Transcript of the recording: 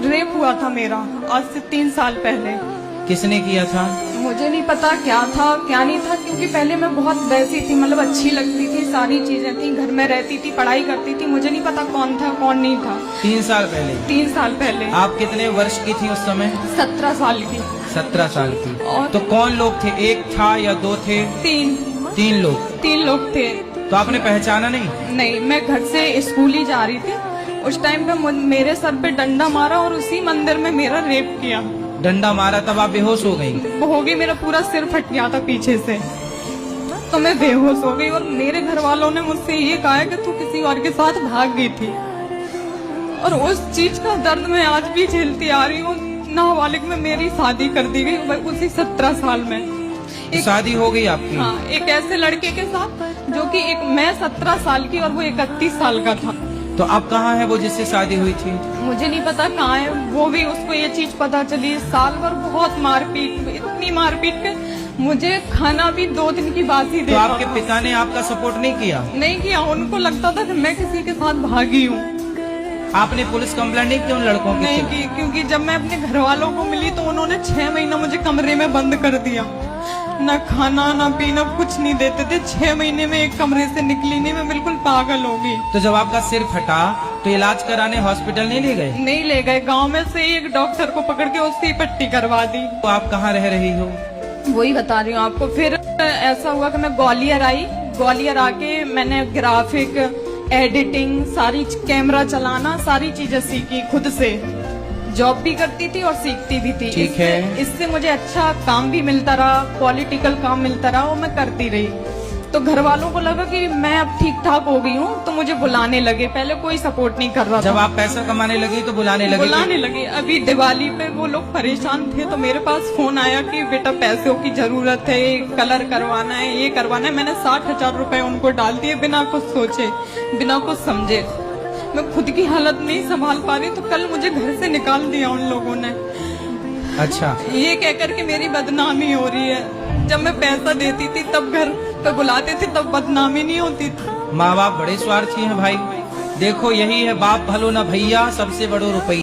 Rape हुआ था मेरा आज से 3 साल पहले। किसने किया था? मुझे नहीं पता क्या था क्या नहीं था, क्योंकि पहले मैं बहुत वैसी थी, मतलब अच्छी लगती थी, सारी चीजें थी, घर में रहती थी, पढ़ाई करती थी। मुझे नहीं पता कौन था कौन नहीं था। 3 साल पहले? 3 साल पहले। आप कितने वर्ष की थी उस समय? 17 साल की। 17 साल की। और तो कौन लोग थे? एक था या 2 थे? 3 लोग। 3 लोग थे। तो आपने पहचाना नहीं? नहीं, मैं घर से स्कूल ही जा रही थी, उस टाइम पे मेरे सर पे डंडा मारा और उसी मंदिर में मेरा रेप किया। डंडा मारा तब आप बेहोश हो गई? वो हो गई, मेरा पूरा सिर फट गया था पीछे से, तो मैं बेहोश हो गई। और मेरे घर वालों ने मुझसे ये कहा कि तू किसी और के साथ भाग गई थी, और उस चीज का दर्द मैं आज भी झेलती आ रही हूँ। नाबालिग में मेरी शादी कर दी गई उसी 17 साल में। शादी हो गई आपकी? हाँ, एक ऐसे लड़के के साथ जो कि मैं 17 साल की और वो 31 साल का था। तो अब कहाँ है वो जिससे शादी हुई थी? मुझे नहीं पता कहाँ है वो भी। उसको ये चीज पता चली, साल भर बहुत मारपीट, इतनी मारपीट के मुझे खाना भी 2 दिन की बासी दे। तो आपके पिता ने आपका सपोर्ट नहीं किया? नहीं किया, उनको लगता था कि मैं किसी के साथ भागी हूँ। आपने पुलिस कंप्लेंट नहीं की उन लड़कों की? नहीं की, क्योंकि जब मैं अपने घर वालों को मिली तो उन्होंने 6 महीना मुझे कमरे में बंद कर दिया। न खाना न पीना कुछ नहीं देते थे। 6 महीने में एक कमरे से निकली नहीं, मैं बिल्कुल पागल हो गई। तो जब आपका सिर फटा तो इलाज कराने हॉस्पिटल नहीं ले गए? नहीं ले गए, गांव में से एक डॉक्टर को पकड़ के उससे पट्टी करवा दी। तो आप कहाँ रह रही हो? वही बता रही हूँ आपको। फिर ऐसा हुआ कि मैं ग्वालियर आई। ग्वालियर आके मैंने ग्राफिक, एडिटिंग, सारी कैमरा चलाना, सारी चीजें सीखी खुद से। जॉब भी करती थी और सीखती भी थी। ठीक है। इससे मुझे अच्छा काम भी मिलता रहा, पॉलिटिकल काम मिलता रहा, वो मैं करती रही। तो घर वालों को लगा कि मैं अब ठीक ठाक हो गई हूँ, तो मुझे बुलाने लगे। पहले कोई सपोर्ट नहीं कर रहा था। जब आप पैसा कमाने लगी तो बुलाने लगे? अभी दिवाली पे वो लोग परेशान थे, तो मेरे पास फोन आया कि बेटा पैसों की जरूरत है, कलर करवाना है, ये करवाना है। मैंने 60,000 रुपए उनको डाल दिए, बिना कुछ सोचे, बिना कुछ समझे। मैं खुद की हालत नहीं संभाल पा रही, तो कल मुझे घर से निकाल दिया उन लोगों ने। अच्छा। ये कहकर के मेरी बदनामी हो रही है। जब मैं पैसा देती थी तब घर पे बुलाते थे, तब बदनामी नहीं होती थी। माँ बाप बड़े स्वार्थी हैं भाई। देखो यही है, बाप भलो ना भैया, सबसे बड़ो रुपया।